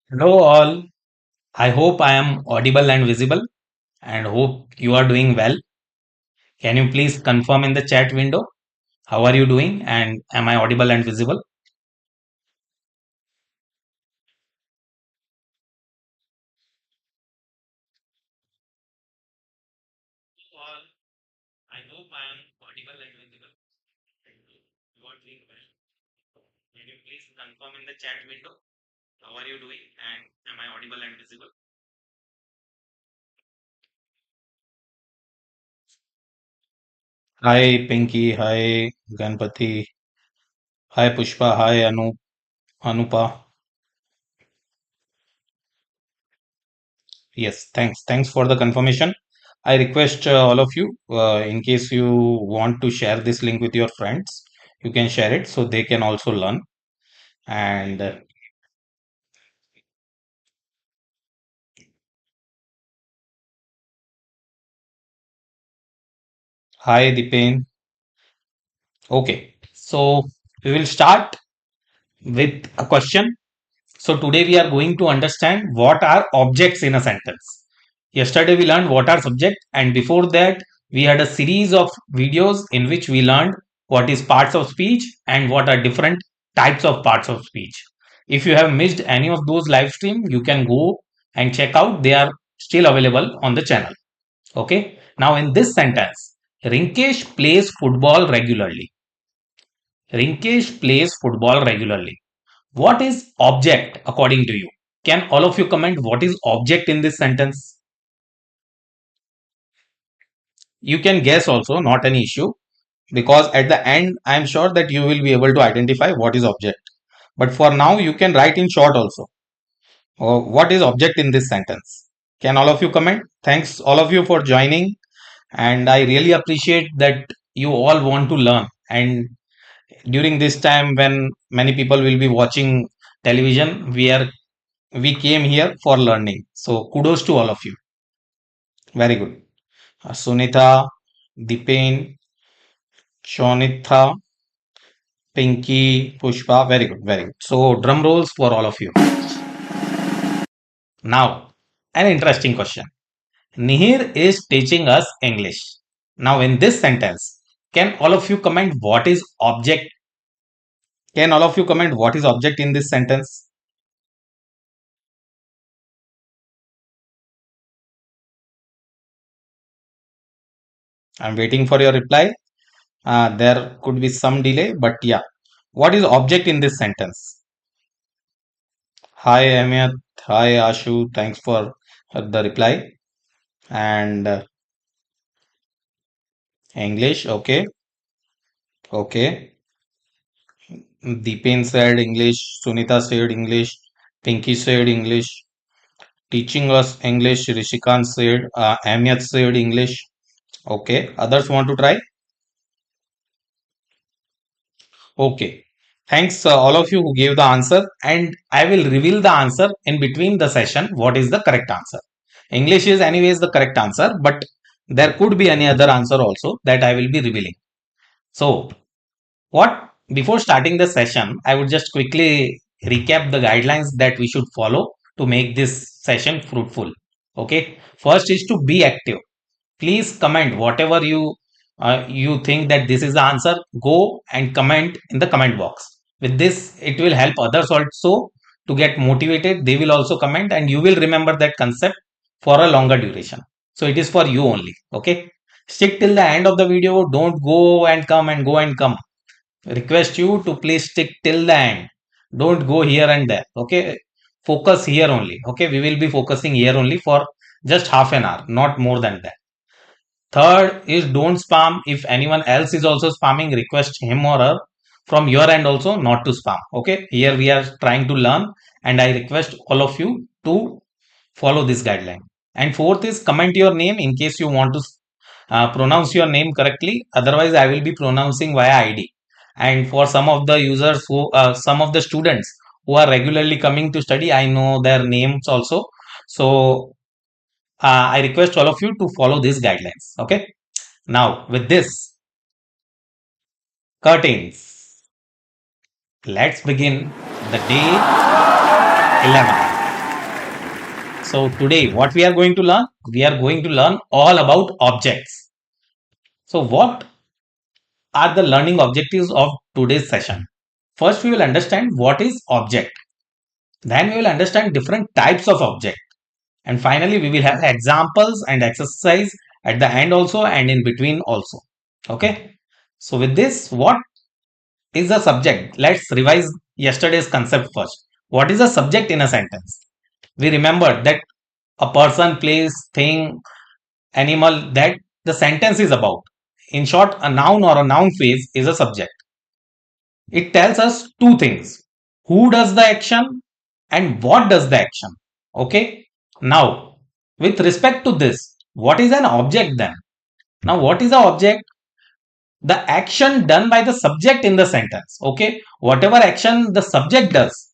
Hello all. I hope I am audible and visible and hope you are doing well. Can you please confirm in the chat window how are you doing and am I audible and visible? Hello all. I hope I am audible and visible and you are doing well. Can you please confirm in the chat window how are you doing and am I audible and visible? Hi Pinky, hi Ganpati, hi Pushpa, hi Anupa. Yes, thanks. Thanks for the confirmation. I request all of you, in case you want to share this link with your friends, you can share it so they can also learn. And hi, Dipen. Okay, so we will start with a question. So today we are going to understand what are objects in a sentence. Yesterday we learned what are subject, and before that we had a series of videos in which we learned what is parts of speech and what are different types of parts of speech. If you have missed any of those live stream, you can go and check out. They are still available on the channel. Okay. Now in this sentence, Rinkesh plays football regularly. Rinkesh plays football regularly. What is object according to you? Can all of you comment what is object in this sentence? You can guess also, not an issue, because at the end, I am sure that you will be able to identify what is object. But for now, you can write in short also. What is object in this sentence? Can all of you comment? Thanks all of you for joining, and I really appreciate that you all want to learn. And during this time when many people will be watching television, we came here for learning. So kudos to all of you. Very good. Sunita, Dipen, Shonitha, Pinky, Pushpa. Very good, very good. So drum rolls for all of you. Now, an interesting question. Nihir is teaching us English. Now, in this sentence, can all of you comment what is object? Can all of you comment what is object in this sentence? I'm waiting for your reply. There could be some delay, but yeah. What is object in this sentence? Hi, Ahmed. Hi, Ashu. Thanks for the reply. And English. Okay. Okay. Deepen said English. Sunita said English. Pinky said English. Teaching us English. Rishikant said. Ahmed said English. Okay. Others want to try? Okay. Thanks, all of you who gave the answer, and I will reveal the answer in between the session. What is the correct answer? English is, anyways, the correct answer, but there could be any other answer also that I will be revealing. So, what before starting the session, I would just quickly recap the guidelines that we should follow to make this session fruitful. Okay, first is to be active. Please comment whatever you think that this is the answer. Go and comment in the comment box. With this, it will help others also to get motivated. They will also comment, and you will remember that concept for a longer duration. So it is for you only. Okay, stick till the end of the video. Don't go and come and go and come. Request you to please stick till the end. Don't go here and there. Okay, focus here only. Okay, we will be focusing here only for just half an hour, not more than that. Third is don't spam. If anyone else is also spamming, request him or her from your end also not to spam. Okay, here we are trying to learn, and I request all of you to follow this guideline. And fourth is comment your name in case you want to pronounce your name correctly. Otherwise, I will be pronouncing via ID. And for some of the users some of the students who are regularly coming to study, I know their names also. So I request all of you to follow these guidelines. Okay. Now, with this, curtains. Let's begin the day 11. So today, what we are going to learn? We are going to learn all about objects. So what are the learning objectives of today's session? First, we will understand what is object. Then we will understand different types of object. And finally, we will have examples and exercise at the end also and in between also. Okay. So with this, what is a subject? Let's revise yesterday's concept first. What is a subject in a sentence? We remember that a person, place, thing, animal that the sentence is about. In short, a noun or a noun phrase is a subject. It tells us two things: who does the action and what does the action. Okay. Now, with respect to this, what is an object then? Now, what is the object? The action done by the subject in the sentence. Okay. Whatever action the subject does,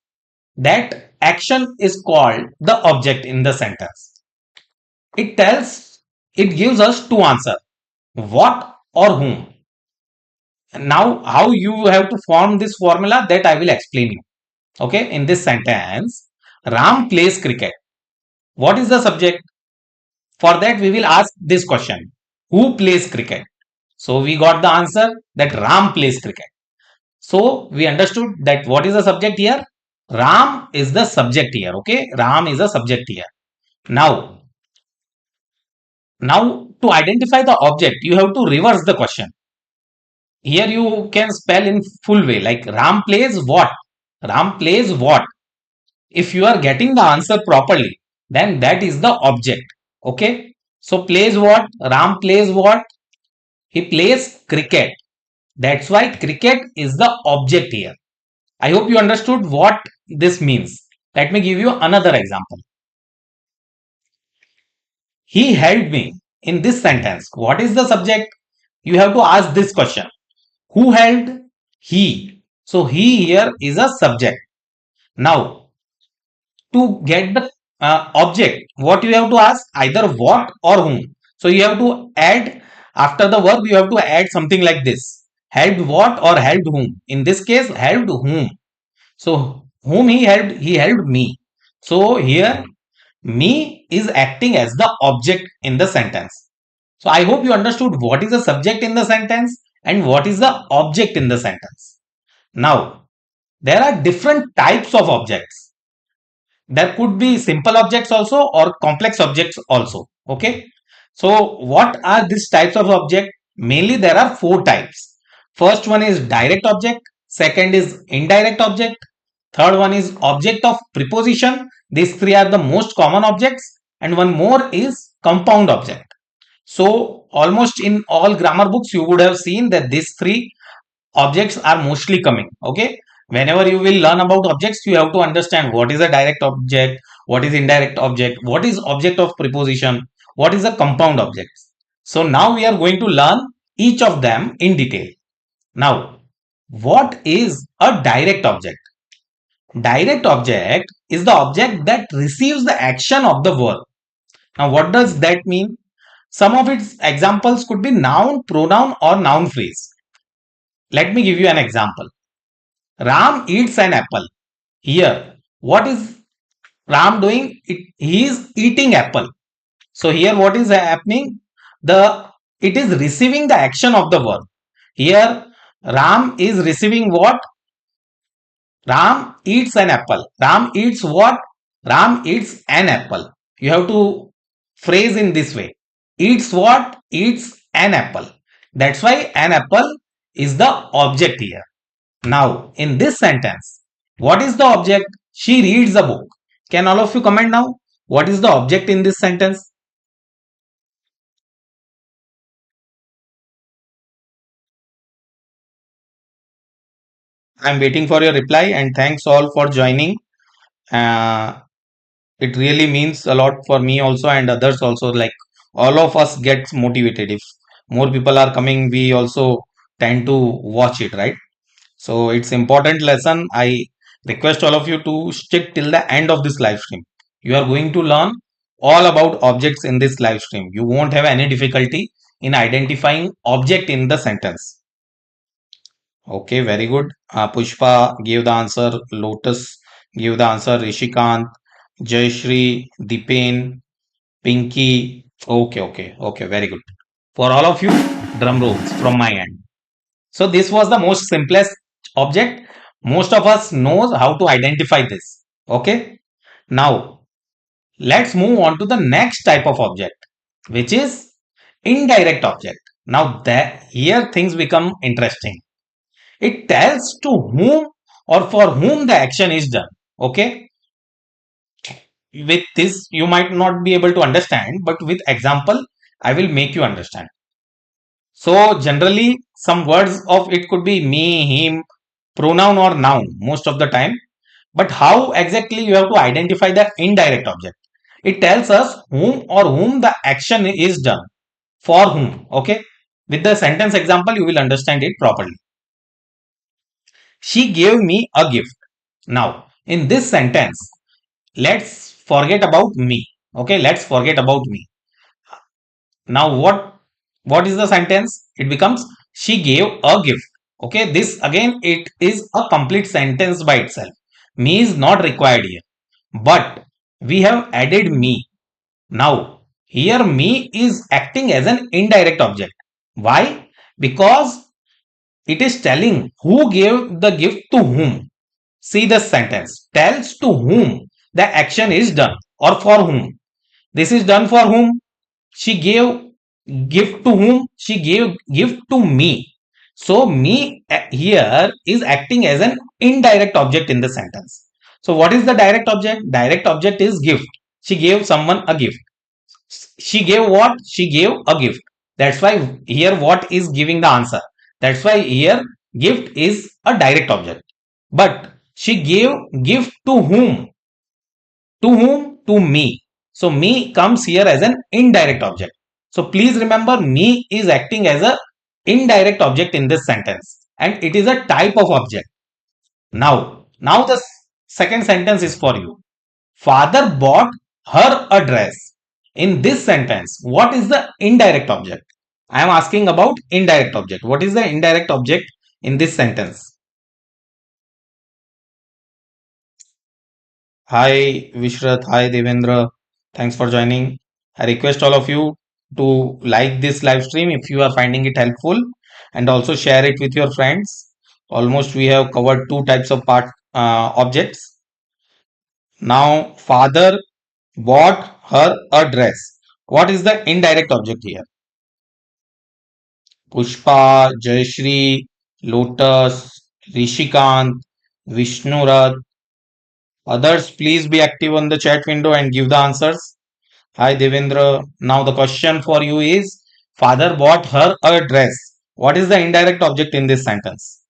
that action is called the object in the sentence. It gives us two answers: what or whom. Now, how you have to form this formula, that I will explain you. Okay, in this sentence, Ram plays cricket. What is the subject? For that, we will ask this question: who plays cricket? So we got the answer that Ram plays cricket. So we understood that what is the subject here? Ram is the subject here. Okay, Ram is a subject here. Now to identify the object, you have to reverse the question. Here you can spell in full way, like Ram plays what? Ram plays what? If you are getting the answer properly, then that is the object. Okay. So plays what? Ram plays what? He plays cricket. That's why cricket is the object here. I hope you understood what this means. Let me give you another example. He helped me. In this sentence, what is the subject? You have to ask this question: who helped? He. So he here is a subject. Now, to get the object, what you have to ask? Either what or whom. So you have to add, after the verb, you have to add something like this: helped what or helped whom. In this case, helped whom. So whom he helped me. So here me is acting as the object in the sentence. So I hope you understood what is the subject in the sentence and what is the object in the sentence. Now, there are different types of objects. There could be simple objects also or complex objects also. Okay. So what are these types of object? Mainly there are four types. First one is direct object. Second is indirect object. Third one is object of preposition. These three are the most common objects. And one more is compound object. So almost in all grammar books, you would have seen that these three objects are mostly coming. Okay. Whenever you will learn about objects, you have to understand what is a direct object, what is indirect object, what is object of preposition, what is a compound object. So now we are going to learn each of them in detail. Now, what is a direct object? Direct object is the object that receives the action of the verb. Now, what does that mean? Some of its examples could be noun, pronoun, or noun phrase. Let me give you an example. Ram eats an apple. Here, what is Ram doing? He is eating apple. So here, what is happening? It is receiving the action of the verb. Here, Ram is receiving what? Ram eats an apple. Ram eats what? Ram eats an apple. You have to phrase in this way. Eats what? Eats an apple. That's why an apple is the object here. Now, in this sentence, what is the object? She reads a book. Can all of you comment now? What is the object in this sentence? I'm waiting for your reply and thanks all for joining. Uh, it really means a lot for me also and others also. Like all of us gets motivated. If more people are coming, we also tend to watch it, right? So it's important lesson. I request all of you to stick till the end of this live stream. You are going to learn all about objects in this live stream. You won't have any difficulty in identifying object in the sentence. Okay, very good. Pushpa gave the answer. Lotus gave the answer. Rishikant, Jayashree, Dipen, Pinky. Okay, very good. For all of you, drum rolls from my end. So this was the most simplest object. Most of us knows how to identify this. Okay. Now let's move on to the next type of object, which is indirect object. Now that here things become interesting. It tells to whom or for whom the action is done. Okay. With this, you might not be able to understand, but with example, I will make you understand. So generally, some words of it could be me, him, pronoun or noun most of the time. But how exactly you have to identify the indirect object? It tells us whom or whom the action is done. For whom? Okay. With the sentence example, you will understand it properly. She gave me a gift. Now, in this sentence, let's forget about me. Okay, let's forget about me. Now, what is the sentence? It becomes she gave a gift. Okay, this again it is a complete sentence by itself. Me is not required here, but we have added me. Now, here me is acting as an indirect object. Why? Because it is telling who gave the gift to whom. See the sentence tells to whom the action is done or for whom. This is done for whom? She gave gift to whom? She gave gift to me. So me here is acting as an indirect object in the sentence. So what is the direct object? Direct object is gift. She gave someone a gift. She gave what? She gave a gift. That's why here what is giving the answer. That's why here gift is a direct object. But she gave gift to whom? To whom? To me. So me comes here as an indirect object. So please remember me is acting as a indirect object in this sentence and it is a type of object. Now the second sentence is for you. Father bought her a dress. In this sentence, what is the indirect object? I am asking about indirect object. What is the indirect object in this sentence? Hi Vishrat, hi Devendra. Thanks for joining. I request all of you to like this live stream if you are finding it helpful and also share it with your friends. Almost we have covered two types of objects. Now, father bought her a dress. What is the indirect object here? Pushpa, Jayashree, Lotus, Rishikant, Vishnurat. Others, please be active on the chat window and give the answers. Hi Devendra. Now the question for you is father bought her a dress. What is the indirect object in this sentence?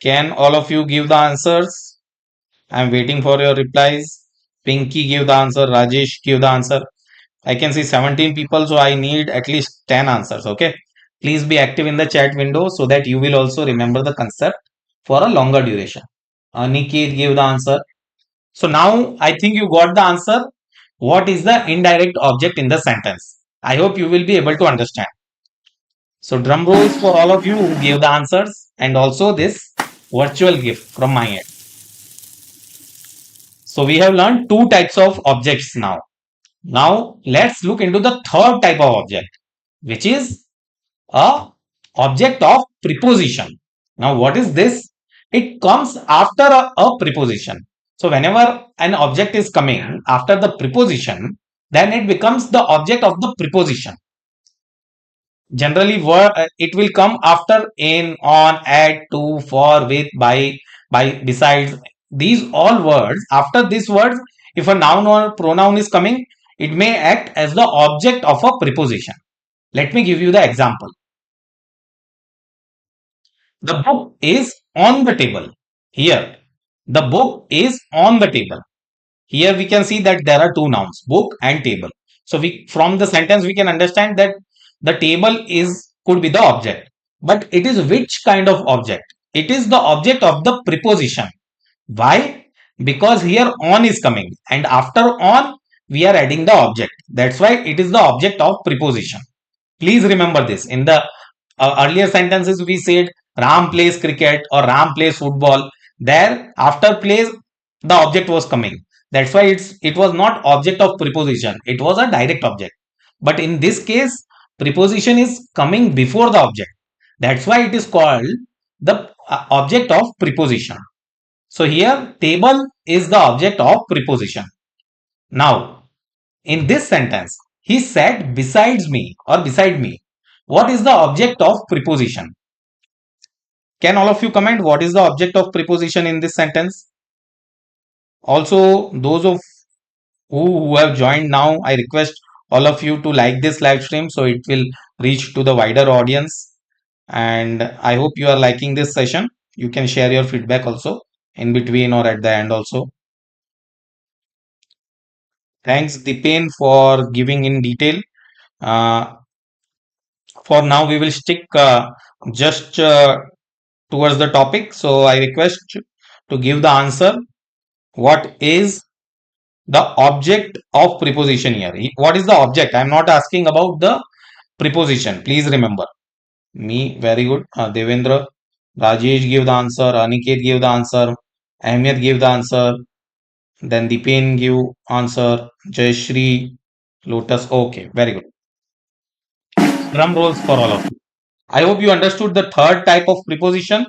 Can all of you give the answers? I'm waiting for your replies. Pinky give the answer. Rajesh give the answer. I can see 17 people, so I need at least 10 answers. Okay. Please be active in the chat window so that you will also remember the concept for a longer duration. Aniket gave the answer. So now I think you got the answer. What is the indirect object in the sentence? I hope you will be able to understand. So drum rolls for all of you who gave the answers and also this virtual gift from my end. So we have learned two types of objects now. Now let's look into the third type of object, which is a object of preposition. Now what is this? It comes after a preposition. So whenever an object is coming after the preposition, then it becomes the object of the preposition. Generally it will come after, in, on, at, to, for, with, by, besides. These all words, after these words, if a noun or pronoun is coming, it may act as the object of a preposition. Let me give you the example. The book is on the table. Here, the book is on the table. Here we can see that there are two nouns, book and table. So we, from the sentence we can understand that the table is could be the object. But it is which kind of object? It is the object of the preposition. Why? Because here on is coming and after on we are adding the object. That's why it is the object of preposition. Please remember this. In the earlier sentences we said Ram plays cricket or Ram plays football. There, after plays, the object was coming. That's why it was not object of preposition. It was a direct object. But in this case, preposition is coming before the object. That's why it is called the object of preposition. So here, table is the object of preposition. Now, in this sentence, he sat besides me or beside me. What is the object of preposition? Can all of you comment what is the object of preposition in this sentence? Also, those of who have joined now, I request all of you to like this live stream so it will reach to the wider audience. And I hope you are liking this session. You can share your feedback also in between or at the end also. Thanks, Dipen, for giving in detail. Uh, for now, we will stick just towards the topic. So I request to give the answer. What is the object of preposition here? What is the object? I am not asking about the preposition. Please remember. Me, very good. Devendra, Rajesh gave the answer. Aniket gave the answer. Ahmed gave the answer. Then Dipen give answer. Jayashri, Lotus. Okay, very good. Drum rolls for all of you. I hope you understood the third type of preposition.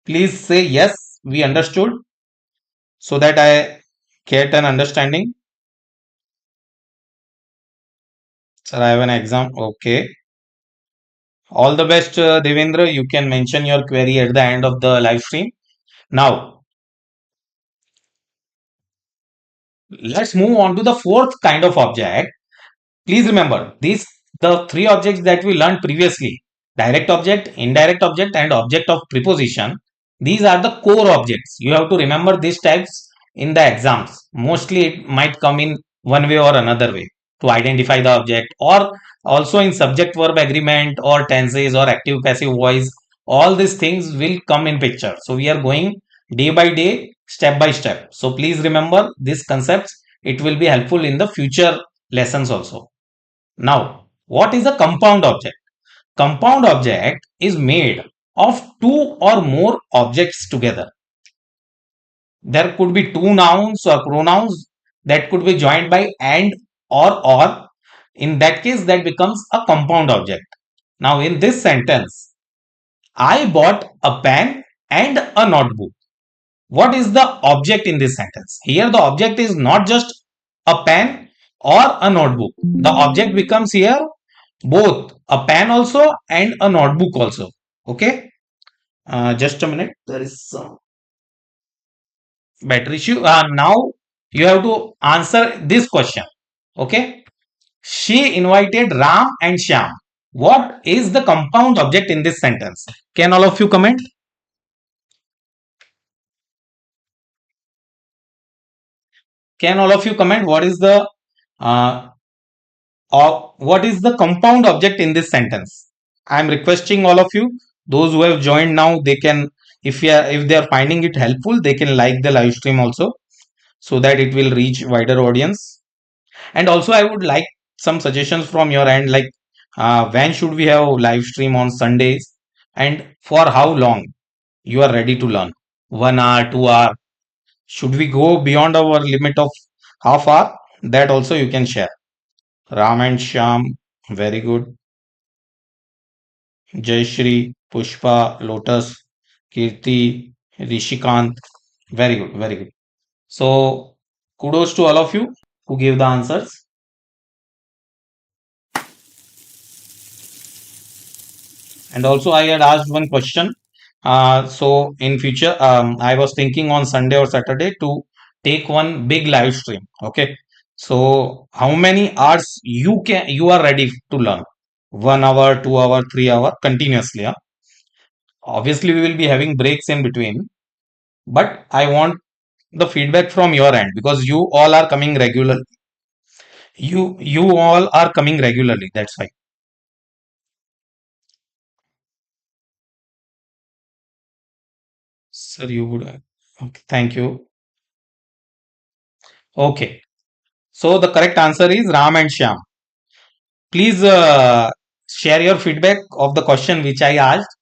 Please say yes, we understood, so that I get an understanding. Sir, I have an exam. Okay. All the best, Devendra. You can mention your query at the end of the live stream. Now, let's move on to the fourth kind of object. Please remember these the three objects that we learned previously: direct object, indirect object, and object of preposition. These are the core objects. You have to remember these types in the exams. Mostly it might come in one way or another way to identify the object, or also in subject verb agreement or tenses or active passive voice. All these things will come in picture. So we are going day by day, step by step. So please remember these concepts. It will be helpful in the future lessons also. Now, what is a compound object? Compound object is made of two or more objects together. There could be two nouns or pronouns that could be joined by and or. In that case, that becomes a compound object. Now, in this sentence, I bought a pen and a notebook. What is the object in this sentence? Here, the object is not just a pen or a notebook. The object becomes here both a pen also and a notebook also. Okay, just a minute, there is some battery issue. Now you have to answer this question. Okay, she invited Ram and Shyam. What is the compound object in this sentence? Can all of you comment? Can all of you comment what is the uh, what is the compound object in this sentence? I am requesting all of you, those who have joined now, they can, if they are finding it helpful, they can like the live stream also, so that it will reach wider audience. And also I would like some suggestions from your end, like when should we have live stream on Sundays, and for how long you are ready to learn? 1 hour, 2 hour? Should we go beyond our limit of half hour? That also you can share. Ram and Shyam, very good. Jayashri, Pushpa, Lotus, Kirti, Rishikant, very good, very good. So, kudos to all of you who gave the answers. And also, I had asked one question. So, in future, I was thinking on Sunday or Saturday to take one big live stream. Okay. So, how many hours you are ready to learn? 1 hour, 2 hour, 3 hour continuously. Huh? Obviously, we will be having breaks in between, but I want the feedback from your end, because you all are coming regularly. You all are coming regularly. That's why. Sir, you would. Okay, thank you. Okay. So the correct answer is Ram and Shyam. Please share your feedback of the question which I asked.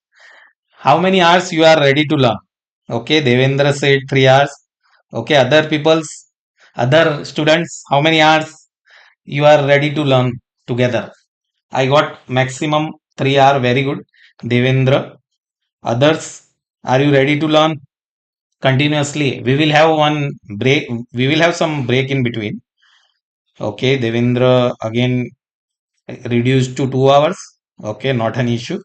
How many hours you are ready to learn? Okay, Devendra said 3 hours. Okay, other students, how many hours you are ready to learn together? I got maximum 3 hour. Very good, Devendra. Others, are you ready to learn continuously? We will have one break. We will have some break in between. Okay, Devendra again reduced to 2 hours. Okay, not an issue.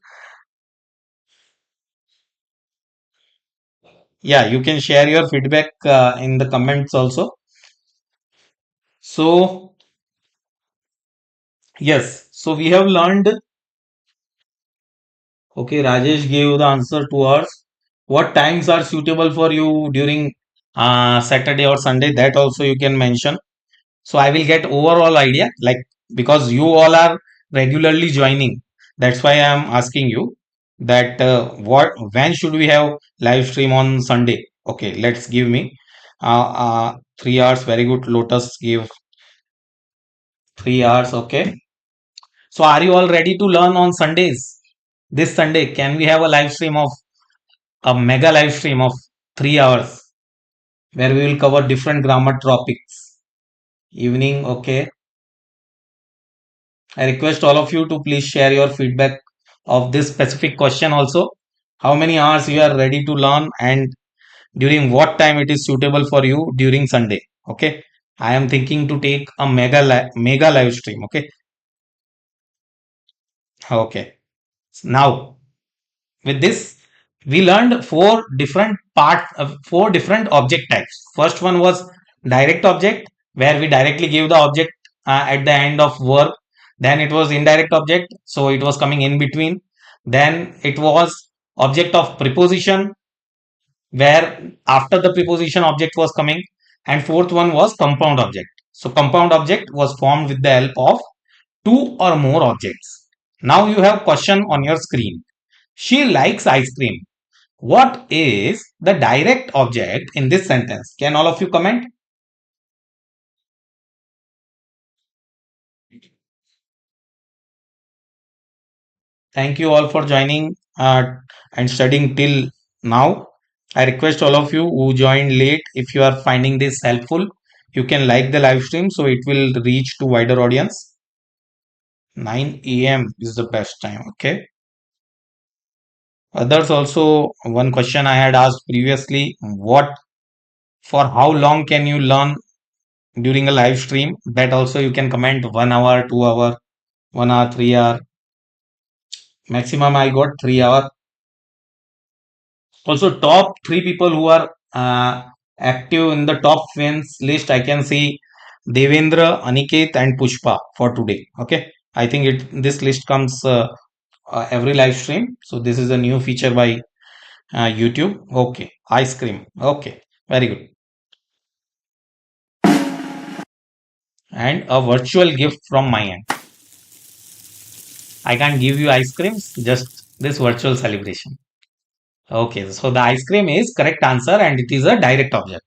Yeah, you can share your feedback in the comments also. So, yes, so we have learned. Okay, Rajesh gave the answer 2 hours. What times are suitable for you during Saturday or Sunday? That also you can mention. So I will get overall idea, like, because you all are regularly joining. That's why I am asking you that what when should we have live stream on Sunday? Okay, let's give me 3 hours. Very good. Lotus give 3 hours. Okay. So are you all ready to learn on Sundays? This Sunday, can we have a live stream of a mega live stream of 3 hours where we will cover different grammar topics? Evening, okay. I request all of you to please share your feedback of this specific question also. How many hours you are ready to learn and during what time it is suitable for you during Sunday. Okay. I am thinking to take a mega live stream. Okay. Okay. Now, with this, we learned four different object types. First one was direct object, where we directly give the object at the end of verb. Then it was indirect object, so it was coming in between. Then it was object of preposition, where after the preposition object was coming. And fourth one was compound object. So compound object was formed with the help of two or more objects. Now you have question on your screen. She likes ice cream. What is the direct object in this sentence? Can all of you comment? Thank you all for joining and studying till now. I request all of you who joined late, if you are finding this helpful, you can like the live stream so it will reach to wider audience. 9 a.m. is the best time. Okay. Others also, one question I had asked previously, for how long can you learn during a live stream? That also you can comment. 1 hour, 2 hour, 1 hour, 3 hour. Maximum I got 3 hour. Also, top three people who are active in the top fans list, I can see Devendra, Aniket, and Pushpa for today. Okay, I think this list comes every live stream. So this is a new feature by YouTube. Okay, ice cream. Okay, very good. And a virtual gift from my end. I can't give you ice creams, just this virtual celebration. Okay, so the ice cream is correct answer and it is a direct object.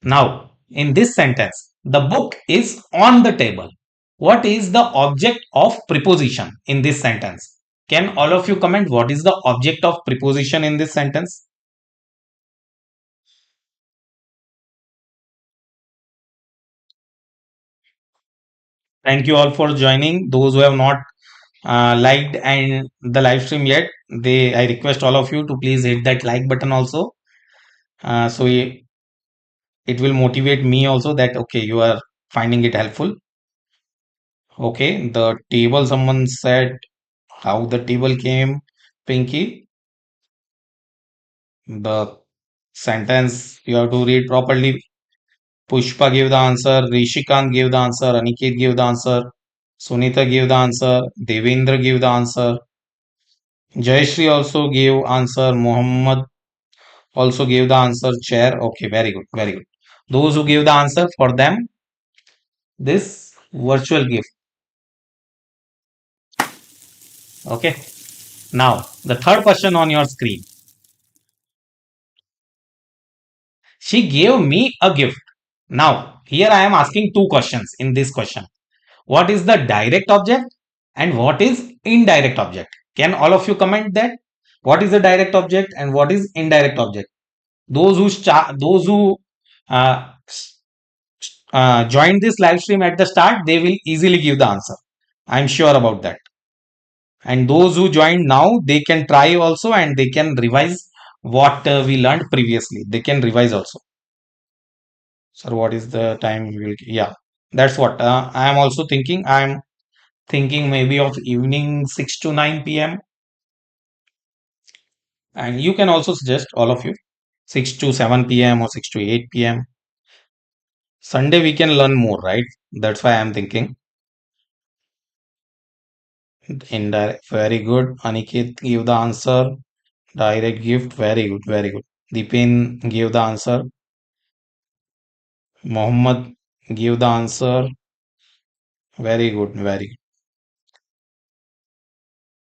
Now, in this sentence, the book is on the table. What is the object of preposition in this sentence? Can all of you comment what is the object of preposition in this sentence? Thank you all for joining. Those who have not liked and the live stream yet, I request all of you to please hit that like button also. So it will motivate me also that okay, you are finding it helpful. Okay, the table, someone said how the table came, Pinky. The sentence you have to read properly. Pushpa gave the answer, Rishikant gave the answer, Aniket gave the answer, Sunita gave the answer, Devendra gave the answer, Jayashree also gave answer, Muhammad also gave the answer, chair. Okay, very good, very good. Those who gave the answer, for them, this virtual gift. Okay. Now, the third question on your screen. She gave me a gift. Now, here I am asking two questions in this question. What is the direct object and what is indirect object? Can all of you comment that? What is the direct object and what is indirect object? Those who uh, joined this live stream at the start, they will easily give the answer. I'm sure about that. And those who joined now, they can try also and they can revise what we learned previously. They can revise also. Sir, what is the time we will? Yeah, that's what I am also thinking. I'm thinking maybe of evening 6 to 9 p.m. And you can also suggest, all of you, 6 to 7 p.m. or 6 to 8 p.m. Sunday we can learn more, right? That's why I'm thinking. Indirect, very good. Aniket give the answer. Direct gift, very good, very good. Deepen gave the answer. Mohammed give the answer. Very good, very good.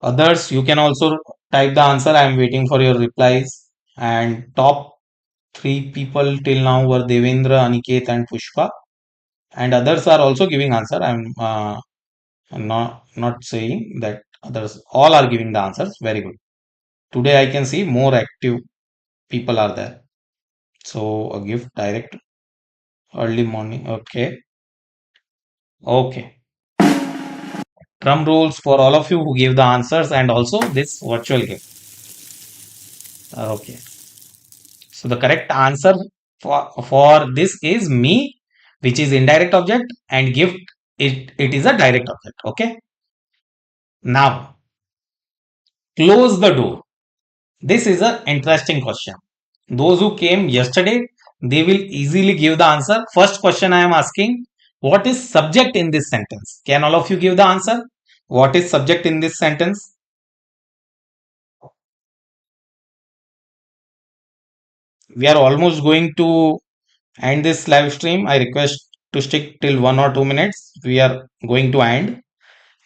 Others, you can also type the answer. I am waiting for your replies. And top three people till now were Devendra, Aniket, and Pushpa. And others are also giving answer. I'm not saying that others all are giving the answers. Very good. Today I can see more active people are there. So a gift direct early morning. Okay. Okay. Drum rolls for all of you who gave the answers and also this virtual gift. Okay. So the correct answer for this is me, which is indirect object, and gift, it is a direct object. Okay. Now close the door. This is an interesting question. Those who came yesterday, they will easily give the answer. First question I am asking, what is subject in this sentence? Can all of you give the answer? What is subject in this sentence? We are almost going to end this live stream. I request to stick till 1 or 2 minutes. We are going to end.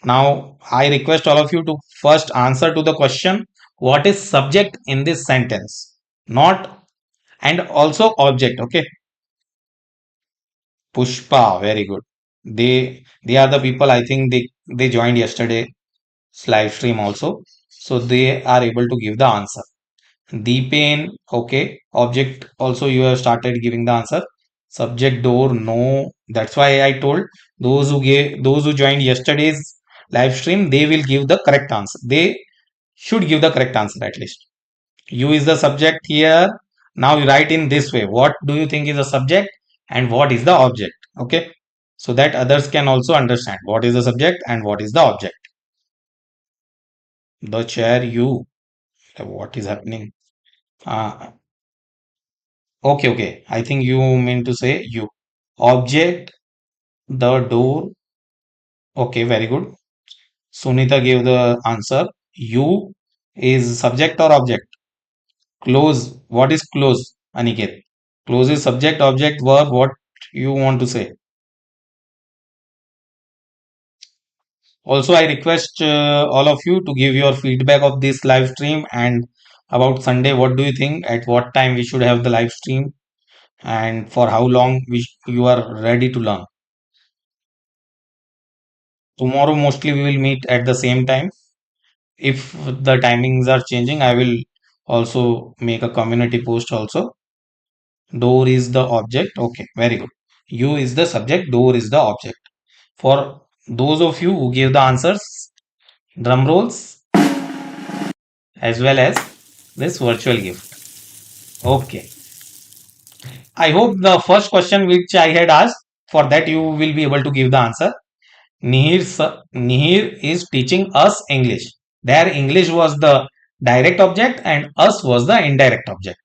Now, I request all of you to first answer to the question, what is subject in this sentence? Not, and also object. Okay. Pushpa, very good. They are the people, I think they joined yesterday's live stream also. So they are able to give the answer. Deepen, okay. Object also you have started giving the answer. Subject door, no. That's why I told those who joined yesterday's live stream, they will give the correct answer. They should give the correct answer at least. You is the subject here. Now you write in this way. What do you think is the subject and what is the object? Okay. So that others can also understand what is the subject and what is the object. The chair, you. What is happening? Uh, okay, okay. I think you mean to say you. Object, the door. Okay, very good. Sunita gave the answer. You is subject or object? Close. What is close, Aniket? Close is subject, object, verb. What you want to say? Also, I request all of you to give your feedback of this live stream and about Sunday. What do you think? At what time we should have the live stream and for how long you are ready to learn? Tomorrow, mostly we will meet at the same time. If the timings are changing, I will also make a community post also. Door is the object. Okay, very good. You is the subject, door is the object. For those of you who gave the answers, drum rolls as well as this virtual gift. Okay. I hope the first question which I had asked, for that you will be able to give the answer. Nihir is teaching us English. Their English was the direct object and us was the indirect object.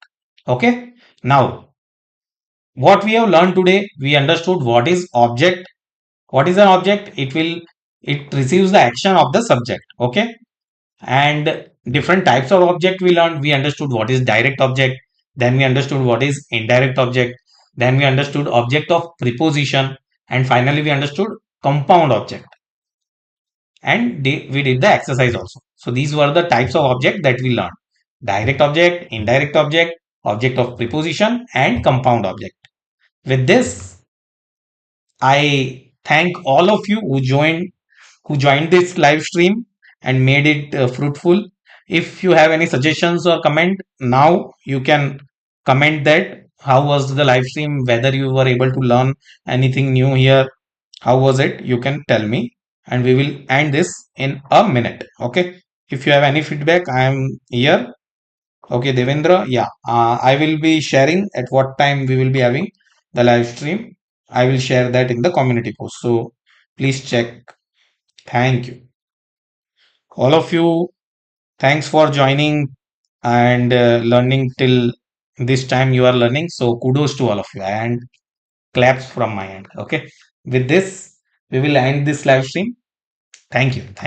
Okay. Now, what we have learned today, we understood what is object. What is an object? It receives the action of the subject. Okay. And different types of object we learned. We understood what is direct object, then we understood what is indirect object, then we understood object of preposition, and finally we understood compound object, and we did the exercise also. So these were the types of object that we learned: direct object, indirect object, object of preposition, and compound object. With this, I thank all of you who joined this live stream and made it fruitful. If you have any suggestions or comment, now you can comment that how was the live stream, whether you were able to learn anything new here, how was it, you can tell me, and we will end this in a minute. Okay, if you have any feedback, I am here. Okay, Devendra, yeah, I will be sharing at what time we will be having the live stream. I will share that in the community post, so please check. Thank you all of you. Thanks for joining and learning till this time you are learning. So kudos to all of you and claps from my end. Okay. With this, we will end this live stream. Thank you. Thank